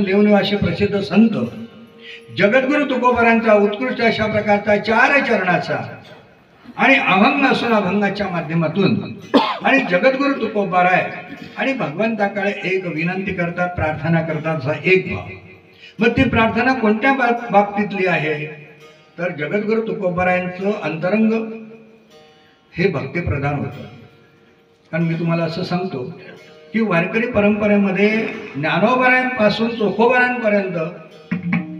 देवनिवासी प्रसिद्ध संत जगद्गुरु तुकोबारांचा उत्कृष्ट अशा प्रकारचा 4 चरणाचा आणि अभंग असून अभंगाच्या माध्यमातून आणि जगद्गुरु तुकोबाराय आणि भगवंताकडे एक विनंती करतात, प्रार्थना करतात, हा एक भाव. मग ती प्रार्थना कोणत्या बाबतीतली आहे तर जगद्गुरु तुकोबारायांचं अंतरंग हे भक्तिप्रधान होतं. कारण मी तुम्हाला असं सांगतो की वारकरी परंपरेमध्ये ज्ञानोबारायांपासून चोखोबारांपर्यंत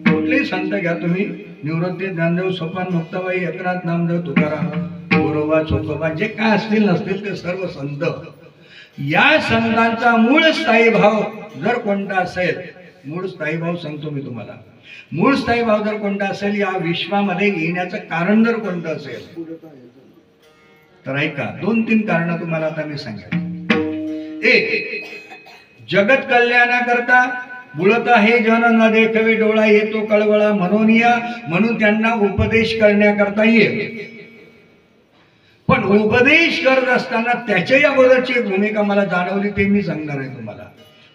कुठलेही संत घ्या तुम्ही, निवृत्ती, ज्ञानदेव, सोपान, मुक्ताबाई, एकनाथ, नामदेव, तुकाराम, गोरोबा, चोखोबा जे काय असतील नसतील ते सर्व संत, या संतांचा मूळ स्थायी भाव जर कोणता असेल, मूळ स्थायी भाव सांगतो मी तुम्हाला, मूळ स्थायी भाव जर कोणता असेल, या विश्वामध्ये येण्याचं कारण जर कोणतं असेल तर ऐका, 2-3 कारण तुम्हाला आता मी सांगेन. एक, जगत कल्याणाकरता बुळत आहे जन न देखवे डोळा येतो कळवळा म्हणून या, म्हणून त्यांना उपदेश करण्याकरता ये. पण उपदेश करत असताना त्याच्या अगोदरची एक भूमिका मला जाणवली, ते मी सांगणार आहे तुम्हाला.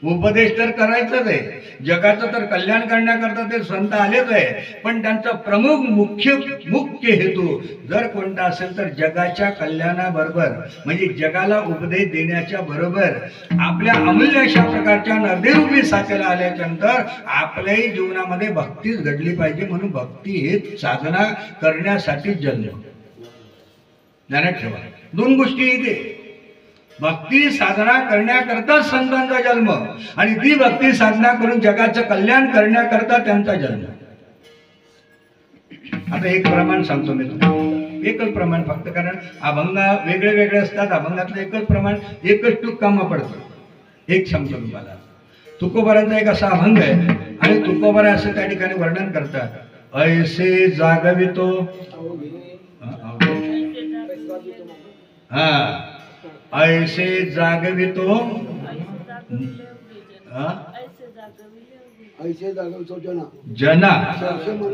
उपदेश तर करायचंच आहे, जगाचं तर कल्याण करण्याकरता ते संत आलेच आहे, पण त्यांचा प्रमुख मुख्य हेतू जर कोणता असेल तर जगाच्या कल्याणाबरोबर, म्हणजे जगाला उपदेश देण्याच्या बरोबर आपल्या अमूल्य अशा प्रकारच्या नदीरूपी साथीला आल्यानंतर आपल्याही जीवनामध्ये भक्तीच घडली पाहिजे. म्हणून भक्ती हे साधना करण्यासाठी जन्म. ध्यानात ठेवा, 2 गोष्टी इथे. भक्ती साधना करण्याकरता संतांचा जन्म आणि ती भक्ती साधना करून जगाचं कल्याण करण्याकरता त्यांचा जन्म. आता एक प्रमाण सांगतो मी तुम्हाला, एकच प्रमाण फक्त, कारण अभंग वेगळे वेगळे असतात, अभंगातलं एकच प्रमाण, एकच टूक कामा पडतं. एक सांगतो तुम्हाला, तुकोबारांचा एक असा अभंग आहे आणि तुकोबारा असं त्या ठिकाणी वर्णन करतात, ऐसे जागवितो, हा ऐसे जागवितो जना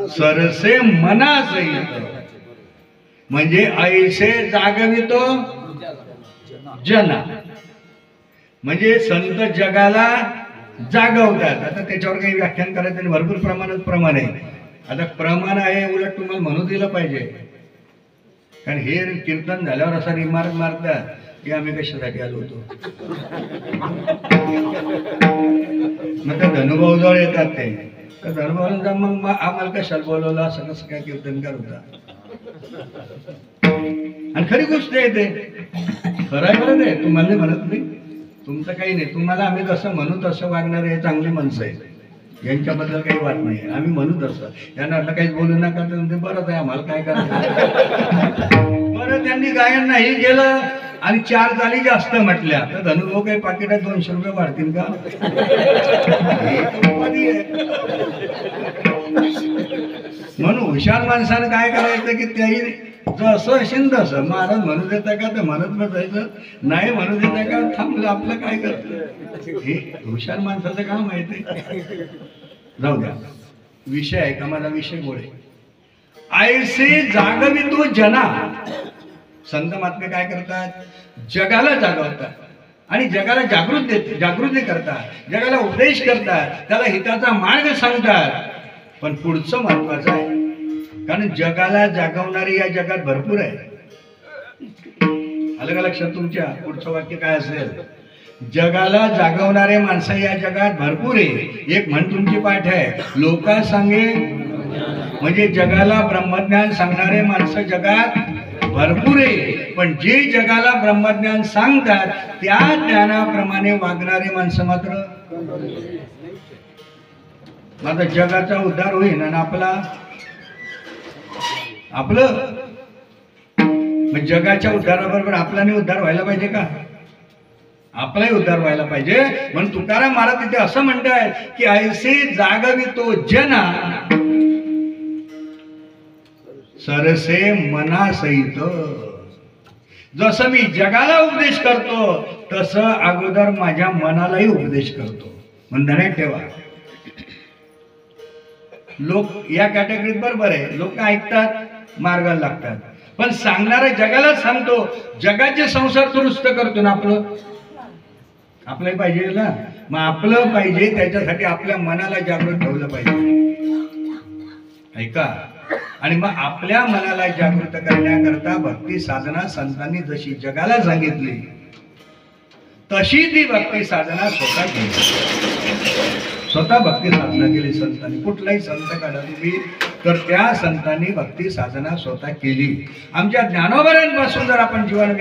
सरसे मना सहित. म्हणजे ऐसे जागवितो जना म्हणजे संत जगाला जागवतात. आता त्याच्यावर काही व्याख्यान करायचं आणि भरपूर प्रमाणात प्रमाण आहे. आता प्रमाण आहे, उलट तुम्हाला म्हणू दिलं पाहिजे, कारण हे कीर्तन झाल्यावर असा रिमार्क मारतात की आम्ही कशासाठी आलो होतो. मग त्या धनुभाऊजवळ येतात ते, तर धनुभाऊला मग आम्हाला कशाला बोलवलं, असं कसं काय कीर्तनकार होता. आणि खरी गोष्ट आहे, ते खरं आहे, बरं आहे, तुम्हाला म्हणत नाही, तुमचं काही नाही, तुम्हाला आम्ही जसं म्हणू तसं वागणारे हे चांगली माणसं आहेत, यांच्याबद्दल काही वाट नाही. आम्ही म्हणू तसं, यांना असं काहीच बोलू नका तर बरंच आहे, आम्हाला काय करायचं. बरं, त्यांनी गायन नाही केलं आणि 4 चाली जास्त म्हटल्या तर धनुभाऊ काही पाकिटात 200 रुपये वाढतील का. म्हणून हुशार माणसानं काय करायचं की त्याही जसं असेल तसं, महाराज म्हणू देता का तर म्हणत बसायचं, नाही म्हणू देता का थांबलं, आपलं काय करतं. हे हुशार माणसाचं काम आहे ते. जाऊ द्या, विषय आहे का माझा, विषय गोळे. ऐसे जागवितो जना, संत महात्मे काय करतात, जगाला जागवतात आणि जगाला जागृती करतात, जगाला उपदेश करतात, त्याला हिताचा मार्ग सांगतात. पण पुढचं महत्वाचं आहे, कारण जगाला जागवणारे या जगात भरपूर आहे. आलं का लक्षात तुमच्या. पुढचं वाक्य काय असेल, जगाला जागवणारे माणसं या जगात भरपूर आहे. एक म्हण तुमची पाठ आहे, लोका सांगे, म्हणजे जगाला ब्रह्मज्ञान सांगणारे माणसं जगात भरपूर आहे, पण जे जगाला ब्रह्मज्ञान सांगतात त्या ज्ञानाप्रमाणे वागणारे माणसं मात्र. माझा जगाचा उद्धार होईल आणि आपलं मग जगाच्या उद्धाराबरोबर आपलाही उद्धार व्हायला पाहिजे का, आपलाही उद्धार व्हायला पाहिजे. म्हणून तुकाराम महाराज तिथे असं म्हणतात की ऐसे जागवितो जना सरसे मना सहित. जसं मी जगाला उपदेश करतो तसं अगोदर माझ्या मनालाही उपदेश करतो. म्हणून ठेवा, लोक या कॅटेगरीत बरोबर आहे, लोक ऐकतात, मार्गाला लागतात, पण सांगणारा जगाला सांगतो, जगाचे संसार दुरुस्त करतो ना, आपलंही पाहिजे ना. मग आपलं पाहिजे त्याच्यासाठी आपल्या मनाला जागृत ठेवलं पाहिजे, ऐका. आणि मग आपल्या मनाला जागृत करण्याकरता भक्ती साधना संतांनी जशी जगाला सांगितली तशी ती भक्ती साधना स्वतः केली. स्वतः भक्ती साधना केली संतांनी. कुठलाही संत काढा तुम्ही तर त्या संतांनी भक्ती साधना स्वतः केली. आमच्या ज्ञानोबरांपासून जर आपण जीवन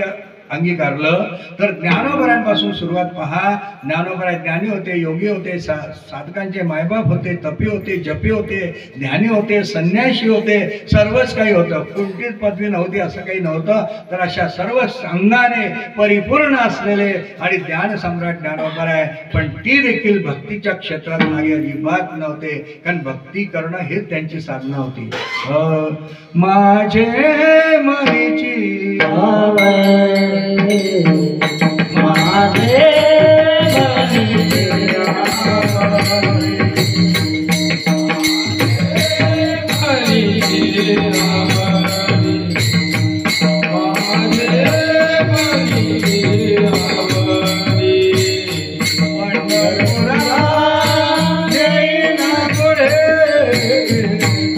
अंगीकारलं तर ज्ञानोबरांपासून सुरुवात पहा. ज्ञानोबरा ज्ञानी होते, योगी होते, साधकांचे मायबाप होते, तपी होते, जपी होते, ध्यानी होते, संन्यासी होते, सर्वच काही होतं. कोणतीच पदवी नव्हती असं काही नव्हतं. तर अशा सर्व संघाने परिपूर्ण असलेले आणि ज्ञान सम्राट ज्ञानोबर आहे. पण ती देखील भक्तीच्या क्षेत्रात मागे अजिबात नव्हते, कारण भक्ती करणं हेच त्यांची साधना होती. माझे मनीची माझे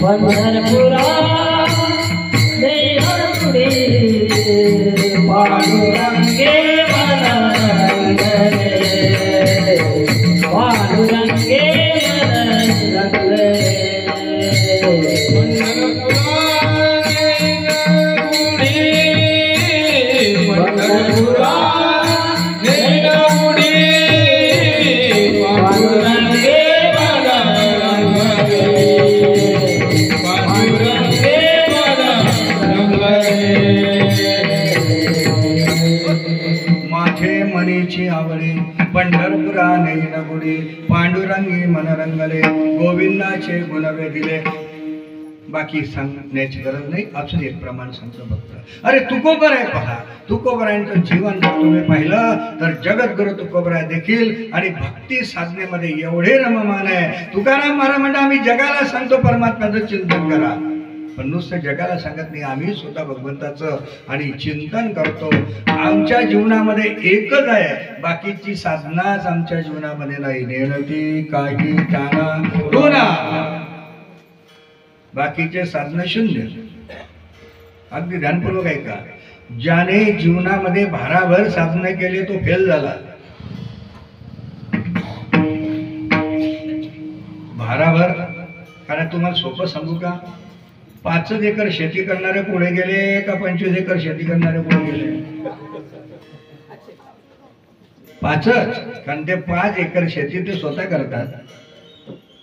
पंढरपुरा पांडुरंगे पांडुरंगे पंढरपुरा नैन गुडी पांडुरंगी मनरंगले गोविंदाचे गुण वेदिले. बाकी सांगण्याची गरज नाही. अजून एक प्रमाण सांगतो फक्त. अरे तुकोबर आहे पहा. तुकोबरायांचं जीवन जर तुम्ही पाहिलं तर जगद्गुरु तुकोबराय देखील आणि भक्ती साधनेमध्ये एवढे रममान आहे. तुकाराम महाराज म्हणतात आम्ही जगाला सांगतो परमात्म्याचं चिंतन करा, पण नुसतं जगाला सांगत नाही, आम्ही स्वतः भगवंताचं आणि चिंतन करतो. आमच्या जीवनामध्ये एकच आहे, बाकीची साधनाच आमच्या जीवनामध्ये नाही. नेणती काही ताना दोना, बाकीचे साधन शून्य. अगदी ध्यानपूर्वक आहे का. ज्याने जीवनामध्ये भाराभर साधना केले तो फेल झाला. भाराभर, कारण तुम्हाला सोपं सांगू का, 5 एकर शेती करणारे पुढे गेले का 25 एकर शेती करणारे पुढे गेले? 5च. कारण ते 5 एकर शेती ते स्वतः करतात,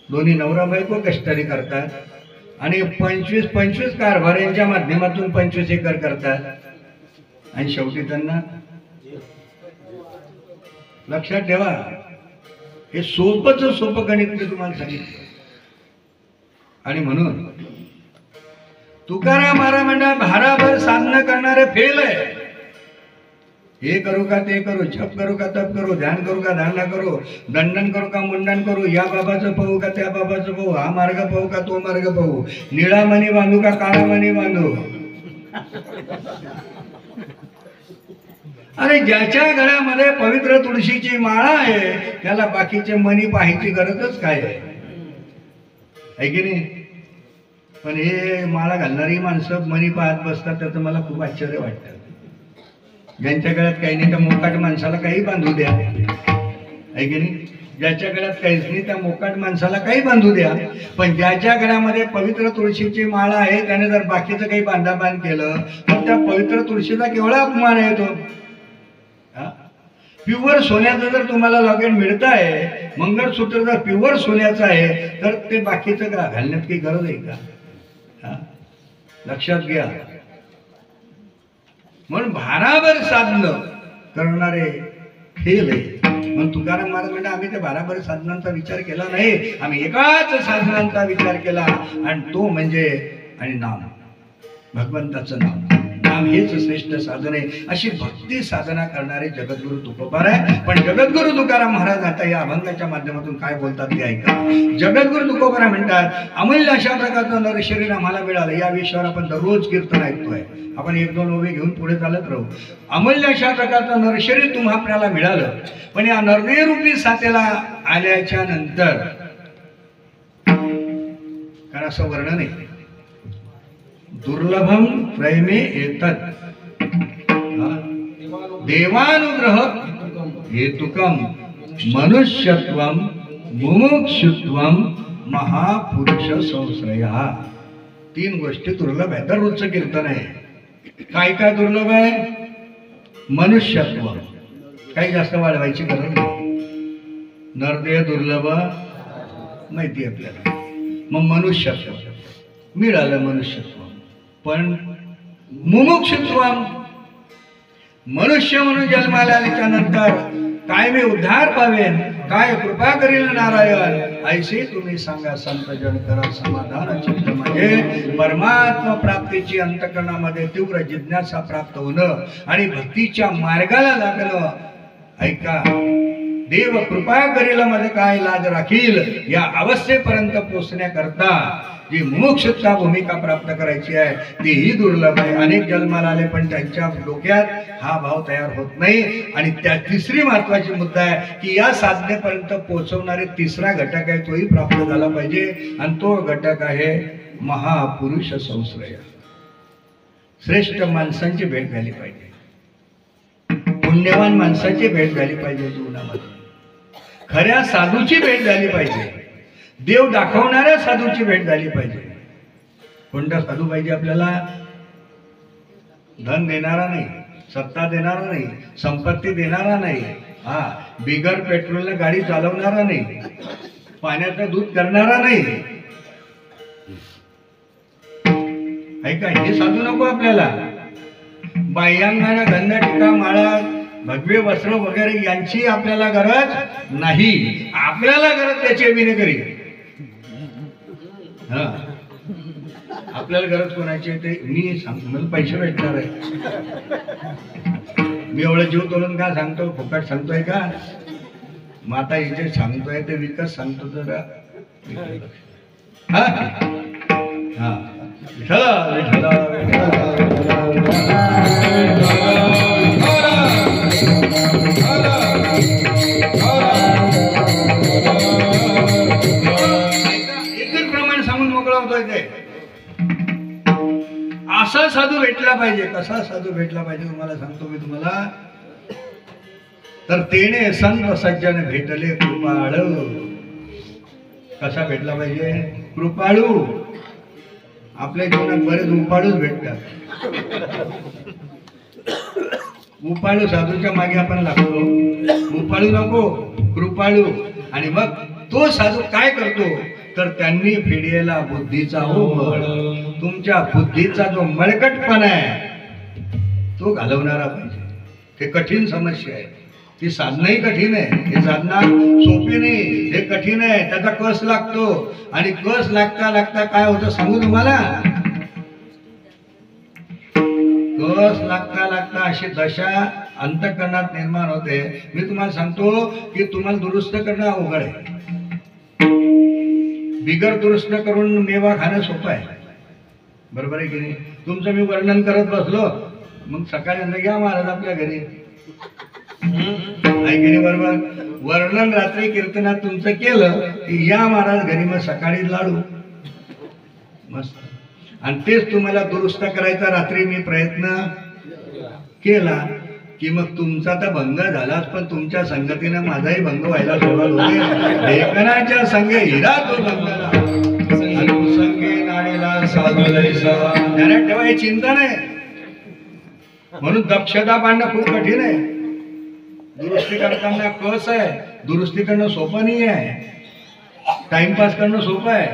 दोन्ही नवरा बायको कष्टारी करतात, आणि 25 कारभाऱ्यांच्या माध्यमातून 25 एकर करतात, आणि शेवटी त्यांना. लक्षात ठेवा, हे सोपं गणित मी तुम्हाला सांगितलं. आणि म्हणून तुकाराम महाराज म्हणतात भाराभर साधना करणारे फेल आहे. हे करू का ते करू, जप करू का तप करू, ध्यान करू का ध्यान करू, दंडन करू का मुंडन करू, या बाबाचं पाहू का त्या बाबाचं पाहू, हा मार्ग पाहू का तो मार्ग पाहू, निळा मणी बांधू का काळा मणी बांधू. अरे ज्याच्या गळ्यामध्ये पवित्र तुळशीची माळा आहे त्याला बाकीचे मणी पाहायची गरजच काय आहे की नाही. पण हे माळा घालणारी माणसं मणी पाहत बसतात, त्याचं मला खूप आश्चर्य वाटतं. ज्यांच्या गळ्यात काही नाही त्या मोकाट माणसाला काही बांधू द्या, आहे की नाही. ज्याच्या गळ्यात काहीच नाही त्या मोकाट माणसाला काही बांधू द्या, पण ज्याच्या गळ्यामध्ये पवित्र तुळशीची माळा आहे त्याने जर बाकीचं काही बांधाबांध केलं तर त्या पवित्र तुळशीचा केवढा अपमान आहे तो. प्युअर सोन्याचं जर तुम्हाला लॉकेट मिळत आहे, मंगळसूत्र जर प्युअर सोन्याचं आहे, तर ते बाकीचं का घालण्यात काही गरज आहे का. लक्षात घ्या. म्हणून भाराभर साधनं करणारे फेल आहे. म्हणून तुकाराम महाराज म्हणजे आम्ही त्या भाराभर साधनांचा विचार केला नाही, आम्ही एकाच साधनांचा विचार केला, आणि तो म्हणजे आणि नाम, भगवंताचं नाम. नाम हेच श्रेष्ठ साधन आहे अशी भक्ती साधना करणारे जगद्गुरु तुकोबार आहे. पण जगद्गुरु तुकाराम महाराज आता या अभंगाच्या माध्यमातून काय बोलतात ते ऐका. जगद्गुरु तुकोबार म्हणतात अमूल्य अशा प्रकारचं नर शरीर आम्हाला मिळालं. या विषयावर आपण दररोज कीर्तन ऐकतोय. आपण एक दोन ओवे घेऊन पुढे चालत राहू. अमूल्य अशा प्रकारचं नर शरीर तुम्हा आपल्याला मिळालं. पण या नरदेहरूपी साथेला आल्याच्या नंतर कारण असं वर्णन आहे दुर्लभम त्रयमे एतत् देवानुग्रह हेतुकम मनुष्यत्वम मुमुक्षुत्वम महापुरुष संश्रया. 3 गोष्टी दुर्लभ आहे. दररोजचं कीर्तन आहे. काय काय दुर्लभ आहे? मनुष्यत्व काही जास्त वाढवायची गरज नाही. नरदेह दुर्लभ माहिती आपल्याला. मग मनुष्यत्व मिळालं मनुष्यत्व. पण मुमुक्षुत्व मनुष्य म्हणून जन्माला आल्याच्या नंतर काय मी उद्धार पावेन काय कृपा करील नारायण ऐसे तुम्ही सांगा संत जन करा समाधान चित्त म्हणजे परमात्मा प्राप्तीची अंतकरणामध्ये तीव्र जिज्ञासा प्राप्त होणं आणि भक्तीच्या मार्गाला लागणं. ऐका देव कृपा करील मध्ये काय लाज राखील या अवस्थेपर्यंत पोचण्याकरता जी मुमुक्षुता भूमिका प्राप्त करायची आहे तीही दुर्लभ आहे. अनेक जन्माला आले पण त्यांच्या डोक्यात हा भाव तयार होत नाही. आणि त्या तिसरी महत्वाची मुद्दा आहे की या साधनेपर्यंत पोहोचवणारे तिसरा घटक आहे तोही प्राप्त झाला पाहिजे. आणि तो घटक आहे महापुरुष संश्रय. श्रेष्ठ माणसांची भेट झाली पाहिजे. पुण्यवान माणसाची भेट झाली पाहिजे. जीवनामध्ये खऱ्या साधूची भेट झाली पाहिजे. देव दाखवणाऱ्या साधूची भेट झाली पाहिजे. कोणता साधू पाहिजे आपल्याला? धन देणारा नाही, सत्ता देणारा नाही, संपत्ती देणारा नाही, बिगर पेट्रोलने गाडी चालवणारा नाही, पाण्याचं दूध करणारा नाही. ऐका हे साधू नको आपल्याला. बाह्यांगाने गंध टिका माळा भगवे वस्त्र वगैरे यांची आपल्याला गरज नाही. आपल्याला गरज त्याची विनेकरी. आपल्याला गरज कोणाची आहे ते मी सांगतो. मला पैसे भेटणार आहे. मी एवढं जीव तोडून का सांगतो? फुकट सांगतोय का? मग आता इथे सांगतोय ते विकत सांगतो जरा. हा हा विठ्ठल विठ्ठल असा साधू भेटला पाहिजे. कसा साधू भेटला पाहिजे तुम्हाला सांगतो मी तुम्हाला. तर तेने संत सज्जन भेटले कृपाळू. कसा भेटला पाहिजे? कृपाळू. आपल्या जीवनात बरेच उपाळूच भेटतात. उपाळू साधूच्या मागे आपण लागतो. उपाळू नको, कृपाळू. आणि मग तो साधू काय करतो तर त्यांनी फेडलेला बुद्धीचा बळ, तुमच्या बुद्धीचा जो मळकटपणा आहे तो घालवणारा पाहिजे. ते कठीण समस्या आहे. ती साधनाही कठीण आहे. ही साधना सोपी नाही. हे कठीण आहे. त्याचा कस लागतो. आणि कस लागता लागता काय होतं सांगू तुम्हाला? कस लागता लागता अशी दशा अंतःकरणात निर्माण होते. मी तुम्हाला सांगतो की तुम्हाला दुरुस्त करणं अवघड आहे. बिगर दुरुस्त करून मेवा खाणं सोपं आहे. बरोबर आहे की नाही? तुमचं मी वर्णन करत बसलो मग सकाळी या महाराज आपल्या घरी ऐकणे. बरोबर. वर्णन रात्री कीर्तनात तुमचं केलं की या महाराज घरी, मग सकाळी लाडू मस्त. आणि तेच तुम्हाला दुरुस्त करायचा रात्री मी प्रयत्न केला की मग तुमचा तर भंग झालाच पण तुमच्या संगतीने माझाही भंग व्हायला सुरुवात होते. लेखनाच्या संगे हिरा तो भंगला संगे नाणीला साधूलैसा. ध्यानात ठेवा ही चिंता नाही. म्हणून दक्षता पाडणं खूप कठीण आहे. दुरुस्ती करताना कस आहे. दुरुस्ती करणं सोपं नाही आहे. टाइमपास करणं सोपं आहे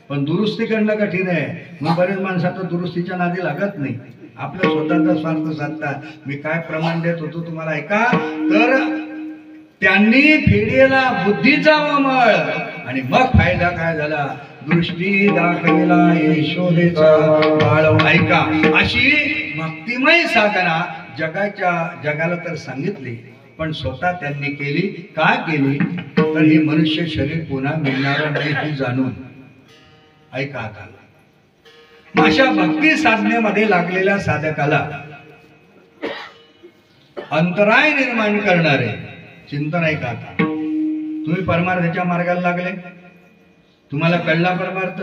पण दुरुस्ती करणं कठीण आहे. मग बरेच माणसं आता दुरुस्तीच्या नादी लागत नाही. आपल्या स्वतःचा स्वार्थ साधतात. मी काय प्रमाण देत होतो तुम्हाला ऐका. तर त्यांनी फेडेला बुद्धीचा मळ आणि मग फायदा काय झाला? दृष्टी दाखविला यशोदेचा बाळ ऐका. अशी भक्तिमय साधना जगाला तर सांगितली, पण स्वतः त्यांनी केली. का केली? तर हे मनुष्य शरीर पुन्हा मिळणार नाही हे जाणून. ऐका आता, अशा भक्ती साधनेमध्ये लागलेल्या साधकाला अंतराय निर्माण करणारे चिंतन ऐका आता. तुम्ही परमार्थाच्या मार्गाला लागले, तुम्हाला कळला परमार्थ,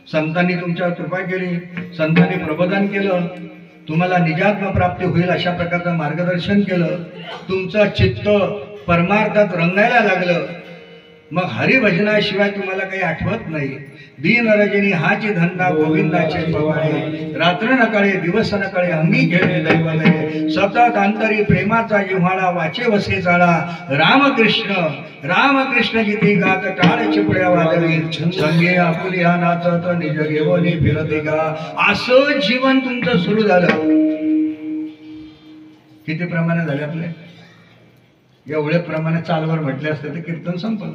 संतांनी तुमच्यावर कृपा केली, संतांनी प्रबोधन केलं, तुम्हाला निजात्म प्राप्ती होईल अशा प्रकारचं मार्गदर्शन केलं, तुमचं चित्त परमार्थात रंगायला लागलं. मग हरिभजनाशिवाय तुम्हाला काही आठवत नाही. दीन रजनी हाची धंदा गोविंदाचे पवाडे, रात्र नकळे दिवस नकळे अंगी घेणे दैवते, सतत अंतरी प्रेमाचा जिव्हाळा वाचे वसे चाळा. रामकृष्ण रामकृष्ण गीती गात टाळ चिपड्या वादळी, संगे आपुली हा नाचत निज घेवनी फिरते का. असं जीवन तुमचं सुरू झालं. किती प्रमाणे झाले आपले? एवढ्या प्रमाणे चालवर म्हटले असते तर कीर्तन संपलं.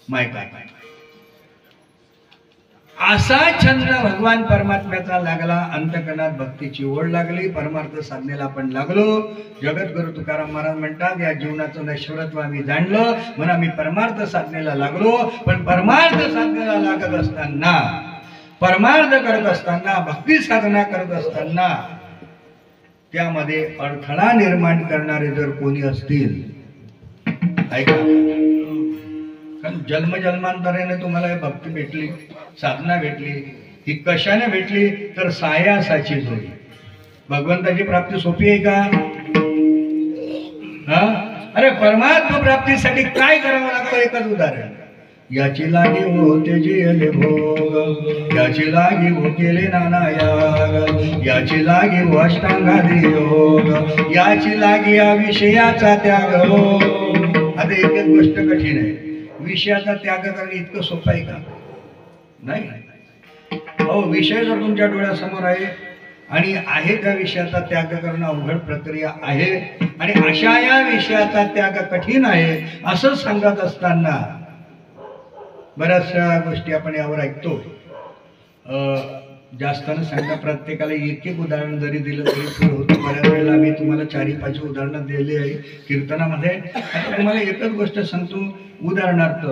माहिती आहे असा छंद भगवान परमात्म्याचा लागला. अंतकरणात भक्तीची ओढ लागली, परमार्थ साधनेला आपण लागलो. जगद्गुरु तुकाराम महाराज म्हणतात, या जीवनाचं नश्वरत्व आम्ही जाणलं म्हणून आम्ही परमार्थ साधनेला लागलो. पण परमार्थ साधनेला लागत असताना, परमार्थ करत असताना, भक्ती साधना करत असताना त्यामध्ये अडथळा निर्माण करणारे जर कोणी असतील, ऐका, कारण जन्मजन्मांतराने तुम्हाला हे भक्ती भेटली, साधना भेटली, ही कशाने भेटली? तर सायासाची जोडी. भगवंताची प्राप्ती सोपी आहे का? हा, अरे परमात्मा प्राप्तीसाठी काय करावं लागतं? एकच उदाहरण. याची लागी हो तेजिले भोग, याची लागी हो केले नाना याग, याची लागी हो अष्टांगादी योग, याची लागी या विषयाचा त्याग हो. आता एक एक गोष्ट कठीण आहे. विषयाचा त्याग करणं इतकं सोपं आहे का? नाही. हो, विषय जर तुमच्या डोळ्यासमोर आहे आणि आहे त्या विषयाचा त्याग करणं अवघड प्रक्रिया आहे, आणि अशा या विषयाचा त्याग कठीण आहे असं सांगत असताना बऱ्याचशा गोष्टी आपण यावर ऐकतो. जास्त न सांगता प्रत्येकाला एक एक उदाहरण जरी दिलं तरी पुढे होतं. बऱ्याच वेळेला आम्ही तुम्हाला 4-5 उदाहरणं दिली आहे कीर्तनामध्ये. आता तुम्हाला एकच गोष्ट सांगतो. उदाहरणार्थ,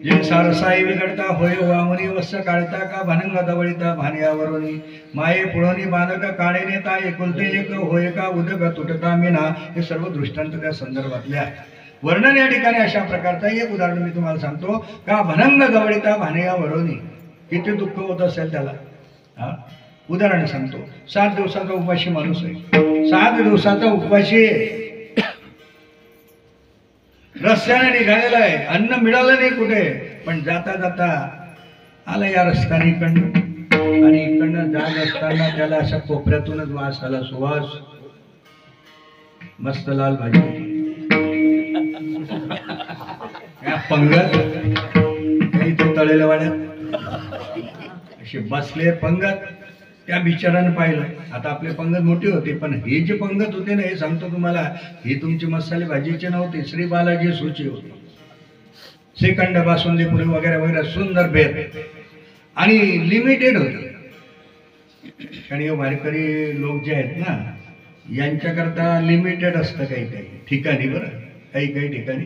जे सारसाई बिघडता होय वामनी वस्स काढता का भानंग दवळीता भानयावरोनी, माये पुळणी बालक काळे नेता एकुलते एक होय का उदक तुटता मीना. हे सर्व दृष्टांत त्या संदर्भातले आहे. वर्णन या ठिकाणी अशा प्रकारचं एक उदाहरण मी तुम्हाला सांगतो का भनंग गवळीता भानयावरोनी. किती दुःख होत असेल त्याला. हा, उदाहरण सांगतो. 7 दिवसाचा उपवासी माणूस आहे. 7 दिवसाचा उपवासी रस्त्याने निघालेला आहे, अन्न मिळालं नाही कुठे, पण जाता जाता आला या रस्त्याने इकडनं, आणि इकडनं जात असताना त्याला अशा कोपऱ्यातूनच वास आला, सुवास. मस्त लाल भाजी, पंगत इथे तळेल्या वाड्यात असे बसले पंगत. त्या बिचारानं पाहिलं. आता आपले पंगत मोठी होते, पण हे जे पंगत होते ना, हे सांगतो तुम्हाला, ही तुमची मसाले भाजीची नव्हती, श्री बालाजी सुची होती. श्रीखंड, बासुंदी, पुरी वगैरे वगैरे सुंदर भेद, आणि लिमिटेड होते. कारण हे वारकरी लोक जे आहेत ना, यांच्याकरता लिमिटेड असतं काही काही ठिकाणी. बरं, काही काही ठिकाणी,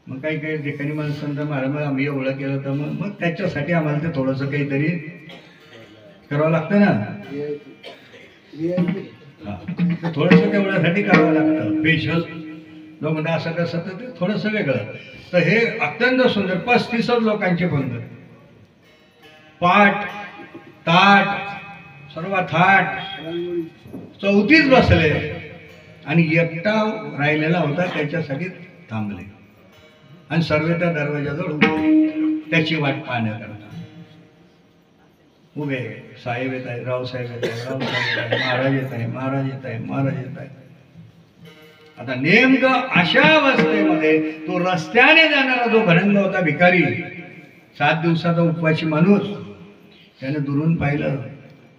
मग काही काही ठिकाणी माणसांचं महाराज आम्ही एवढं केलं तर मग त्याच्यासाठी आम्हाला ते थोडंसं काहीतरी करावं लागतं ना. थोडंसं तेवढ्यासाठी करावं लागतं स्पेशल. जो म्हणजे असं कसं तर ते थोडंसं वेगळं. तर हे अत्यंत सुंदर 35 लोकांचे पंगत, पाठ ताट सर्व थाट 34 बसले, आणि एकटा राहिलेला होता त्याच्यासाठी थांबले, आणि सर्व त्या दरवाजाजवळ उभे त्याची वाट पाहण्याकरता उभे. साहेब येत आहे, रावसाहेब येत आहे, रावसाहेब येत आहे, महाराज येत आहे, महाराज येत आहे, महाराज येत आहे. आता नेमकं अशा अवस्थेमध्ये तो रस्त्याने जाणारा जो भरंग होता भिकारी, 7 दिवसाचा उपवासी माणूस, त्याने दुरून पाहिलं.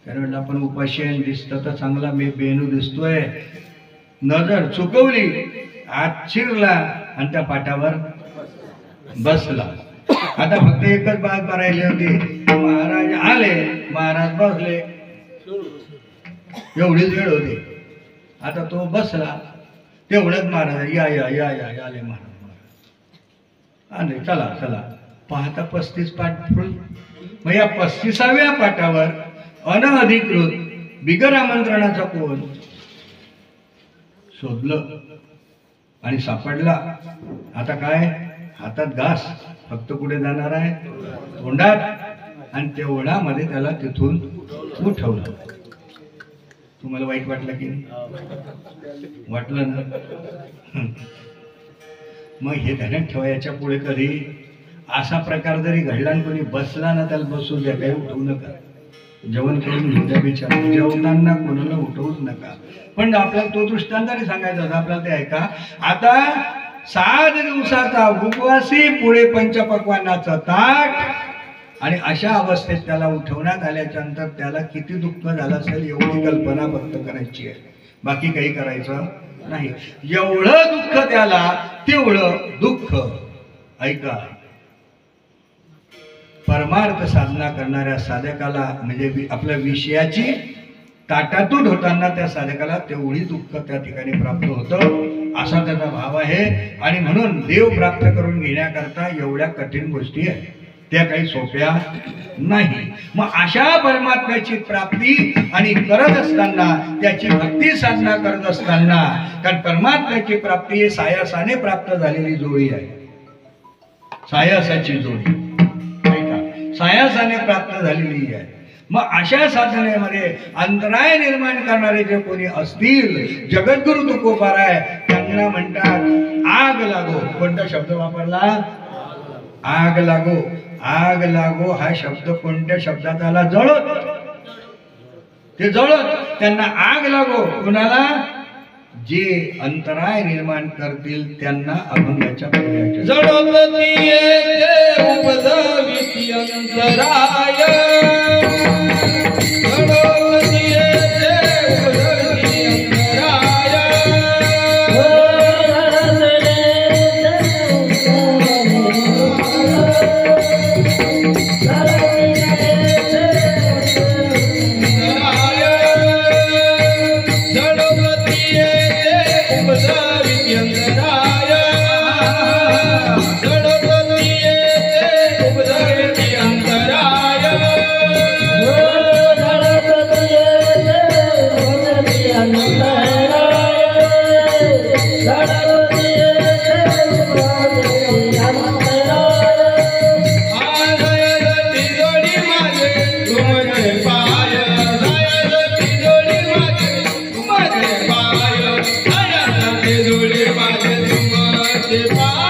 त्याने म्हटलं आपण उपाशी आहे, दिसतं तर चांगला मी बेनू दिसतोय, नजर चुकवली, आत शिरला आणि त्या पाटावर बसला. आता फक्त एकच बाब राहिली होती. महाराज आले, महाराज बसले, एवढीच वेळ होती. आता तो बसला, तेवढंच महाराज या या या या आले महाराज. आले, चला चला. पाहता 35 पाट फुल. मग या 35व्या पाटावर अनधिकृत बिगर आमंत्रणाचा कोण शोधलं आणि सापडला. आता काय, हातात घास, फक्त कुठे जाणार आहे, तोंडात. आणि तेवढ्यामध्ये त्याला तिथून उठवलं. तुम्हाला वाईट वाटलं की नाही? वाटलं ना? मग हे ध्यानात ठेवा, याच्या पुढे कधी असा प्रकार जरी घडला आणि कोणी बसला ना, त्याला बसू द्या, काही उठवू नका. जेवण करून घेऊन विचार, जेवताना कोणाला उठवूच नका. पण आपल्याला तो दृष्टांताने सांगायचा होता, आपल्याला ते ऐका. आता 7 दिवसाचा उपवासी, पुढे पंचपक्वान्नाचं ताट, आणि अशा अवस्थेत त्याला उठवण्यात आल्याच्या नंतर त्याला किती दुःख झालं असेल एवढी कल्पना फक्त करायची आहे, बाकी काही करायचं नाही. एवढं दुःख त्याला, तेवढं दुःख. ऐका, परमार्थ साधना करणाऱ्या साधकाला, म्हणजे आपल्या विषयाची ताटातूट होताना त्या साधकाला तेवढी दुःख त्या ठिकाणी प्राप्त होतं, असा त्याचा भाव आहे. आणि म्हणून देव प्राप्त करून घेण्याकरता एवढ्या कठीण गोष्टी आहेत, त्या काही सोप्या नाही. मग अशा परमात्म्याची प्राप्ती आणि करत असताना, त्याची भक्ती साधना करत असताना, कारण परमात्म्याची प्राप्ती ही सायासाने प्राप्त झालेली जोडी आहे. सायासाची जोडी, सायासाने प्राप्त झालेली आहे. मग अशा साधनेमध्ये अंतराय निर्माण करणारे जे कोणी असतील, जगद्गुरु तुकोबाराय त्यांना म्हणतात आग लागो. कोणता शब्द वापरला? आग लागो. आग लागो हा शब्द कोणत्या शब्दात आला? जळत. ते जळत, त्यांना आग लागो. कुणाला? जे अंतराय निर्माण करतील त्यांना अभंगाच्या पर्यायाच्या. जडवती येते उपजाविती अंतराय, जडवती येते उपजाविती अंतराय. Bye.